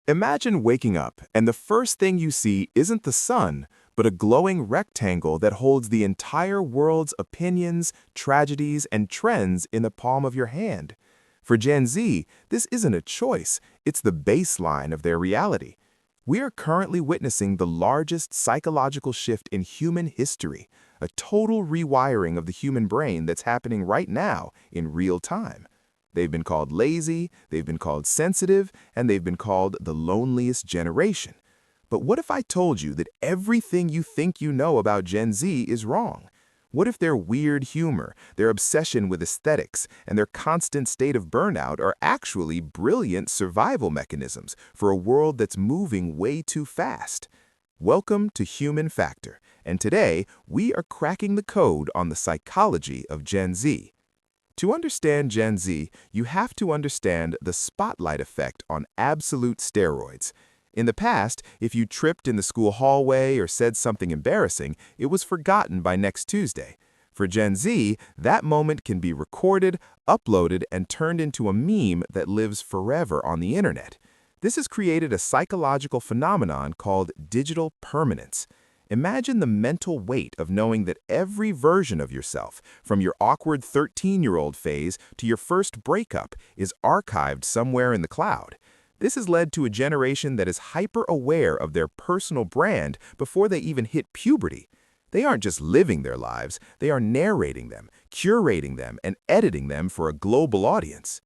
Imagine waking up and the first thing you see isn't the sun, but a glowing rectangle that holds the entire world's opinions, tragedies, and trends in the palm of your hand. For Gen Z, this isn't a choice, it's the baseline of their reality. We are currently witnessing the largest psychological shift in human history, a total rewiring of the human brain that's happening right now in real time. They've been called lazy, they've been called sensitive, and they've been called the loneliest generation. But what if I told you that everything you think you know about Gen Z is wrong? What if their weird humor, their obsession with aesthetics, and their constant state of burnout are actually brilliant survival mechanisms for a world that's moving way too fast? Welcome to Human Factor, and today we are cracking the code on the psychology of Gen Z. To understand Gen Z, you have to understand the spotlight effect on absolute steroids. In the past, if you tripped in the school hallway or said something embarrassing, it was forgotten by next Tuesday. For Gen Z, that moment can be recorded, uploaded, and turned into a meme that lives forever on the internet. This has created a psychological phenomenon called digital permanence. Imagine the mental weight of knowing that every version of yourself, from your awkward 13-year-old phase to your first breakup, is archived somewhere in the cloud. This has led to a generation that is hyper-aware of their personal brand before they even hit puberty. They aren't just living their lives, they are narrating them, curating them, and editing them for a global audience.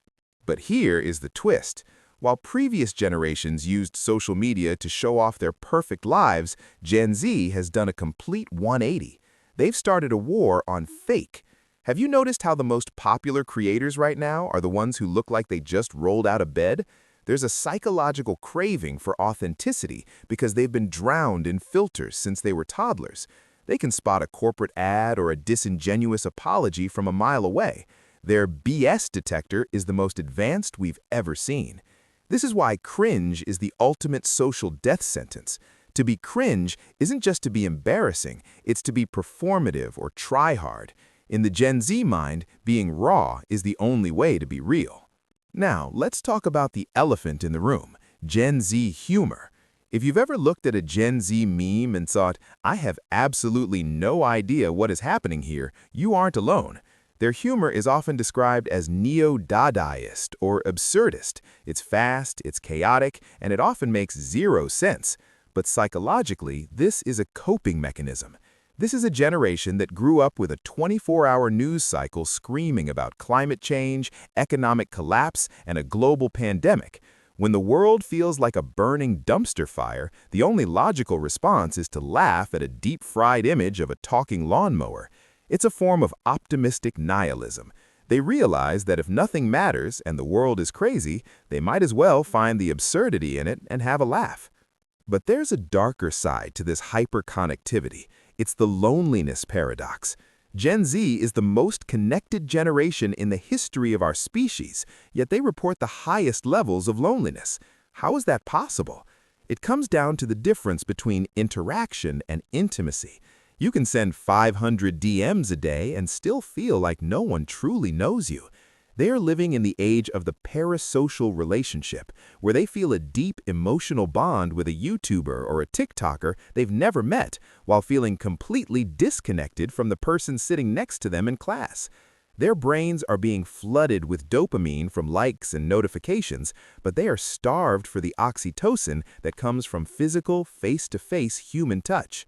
But here is the twist. While previous generations used social media to show off their perfect lives, Gen Z has done a complete 180. They've started a war on fake. Have you noticed how the most popular creators right now are the ones who look like they just rolled out of bed? There's a psychological craving for authenticity because they've been drowned in filters since they were toddlers. They can spot a corporate ad or a disingenuous apology from a mile away. Their BS detector is the most advanced we've ever seen. This is why cringe is the ultimate social death sentence. To be cringe isn't just to be embarrassing, it's to be performative or try hard. In the Gen Z mind, being raw is the only way to be real. Now, let's talk about the elephant in the room, Gen Z humor. If you've ever looked at a Gen Z meme and thought, I have absolutely no idea what is happening here, you aren't alone. Their humor is often described as neo-Dadaist or absurdist. It's fast, it's chaotic, and it often makes zero sense. But psychologically, this is a coping mechanism. This is a generation that grew up with a 24-hour news cycle screaming about climate change, economic collapse, and a global pandemic. When the world feels like a burning dumpster fire, the only logical response is to laugh at a deep-fried image of a talking lawnmower. It's a form of optimistic nihilism. They realize that if nothing matters and the world is crazy, they might as well find the absurdity in it and have a laugh. But there's a darker side to this hyperconnectivity. It's the loneliness paradox. Gen Z is the most connected generation in the history of our species, yet they report the highest levels of loneliness. How is that possible? It comes down to the difference between interaction and intimacy. You can send 500 DMs a day and still feel like no one truly knows you. They are living in the age of the parasocial relationship, where they feel a deep emotional bond with a YouTuber or a TikToker they've never met, while feeling completely disconnected from the person sitting next to them in class. Their brains are being flooded with dopamine from likes and notifications, but they are starved for the oxytocin that comes from physical, face-to-face human touch.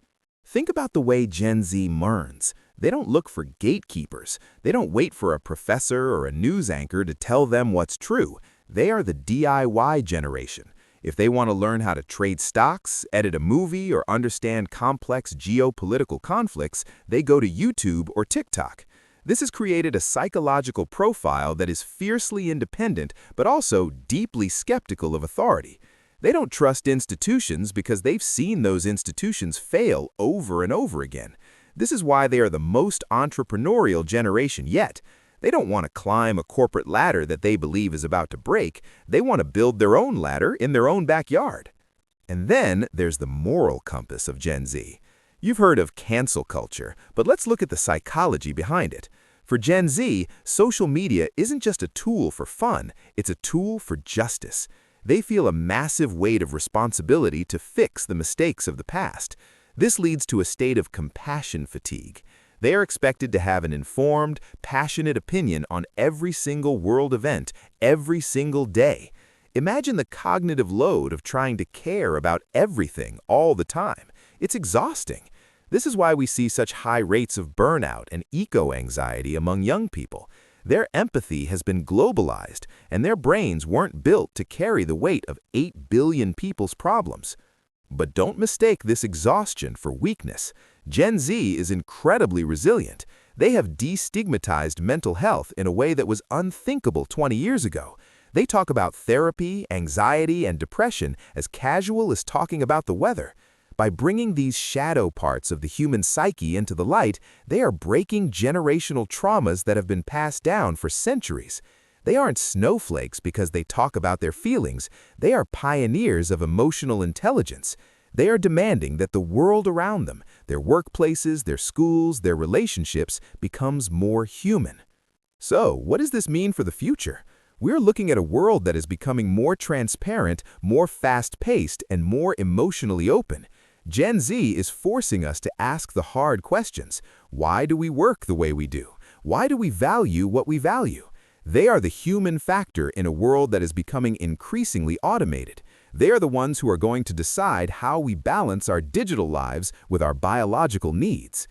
Think about the way Gen Z mourns. They don't look for gatekeepers. They don't wait for a professor or a news anchor to tell them what's true. They are the DIY generation. If they want to learn how to trade stocks, edit a movie, or understand complex geopolitical conflicts, they go to YouTube or TikTok. This has created a psychological profile that is fiercely independent but also deeply skeptical of authority. They don't trust institutions because they've seen those institutions fail over and over again. This is why they are the most entrepreneurial generation yet. They don't want to climb a corporate ladder that they believe is about to break. They want to build their own ladder in their own backyard. And then there's the moral compass of Gen Z. You've heard of cancel culture, but let's look at the psychology behind it. For Gen Z, social media isn't just a tool for fun, it's a tool for justice. They feel a massive weight of responsibility to fix the mistakes of the past. This leads to a state of compassion fatigue. They are expected to have an informed, passionate opinion on every single world event, every single day. Imagine the cognitive load of trying to care about everything all the time. It's exhausting. This is why we see such high rates of burnout and eco-anxiety among young people. Their empathy has been globalized, and their brains weren't built to carry the weight of 8 billion people's problems. But don't mistake this exhaustion for weakness. Gen Z is incredibly resilient. They have destigmatized mental health in a way that was unthinkable 20 years ago. They talk about therapy, anxiety, and depression as casual as talking about the weather. By bringing these shadow parts of the human psyche into the light, they are breaking generational traumas that have been passed down for centuries. They aren't snowflakes because they talk about their feelings. They are pioneers of emotional intelligence. They are demanding that the world around them, their workplaces, their schools, their relationships, becomes more human. So, what does this mean for the future? We're looking at a world that is becoming more transparent, more fast-paced, and more emotionally open. Gen Z is forcing us to ask the hard questions. Why do we work the way we do? Why do we value what we value? They are the human factor in a world that is becoming increasingly automated. They are the ones who are going to decide how we balance our digital lives with our biological needs.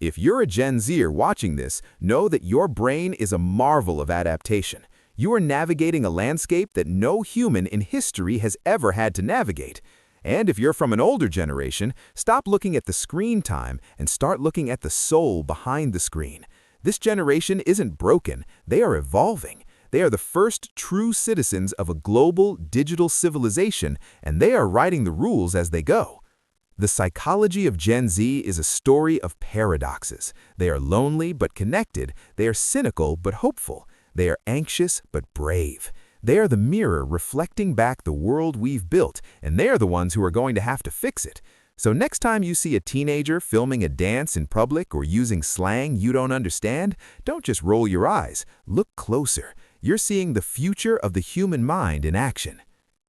If you're a Gen Zer watching this, know that your brain is a marvel of adaptation. You are navigating a landscape that no human in history has ever had to navigate. And if you're from an older generation, stop looking at the screen time and start looking at the soul behind the screen. This generation isn't broken, they are evolving. They are the first true citizens of a global digital civilization, and they are writing the rules as they go. The psychology of Gen Z is a story of paradoxes. They are lonely but connected, they are cynical but hopeful. They are anxious but brave. They are the mirror reflecting back the world we've built, and they are the ones who are going to have to fix it. So next time you see a teenager filming a dance in public or using slang you don't understand, don't just roll your eyes. Look closer. You're seeing the future of the human mind in action.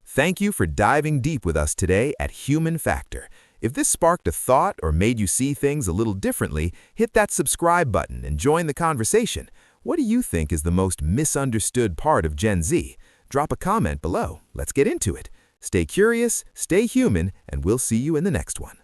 Thank you for diving deep with us today at Human Factor. If this sparked a thought or made you see things a little differently, hit that subscribe button and join the conversation. What do you think is the most misunderstood part of Gen Z? Drop a comment below. Let's get into it. Stay curious, stay human, and we'll see you in the next one.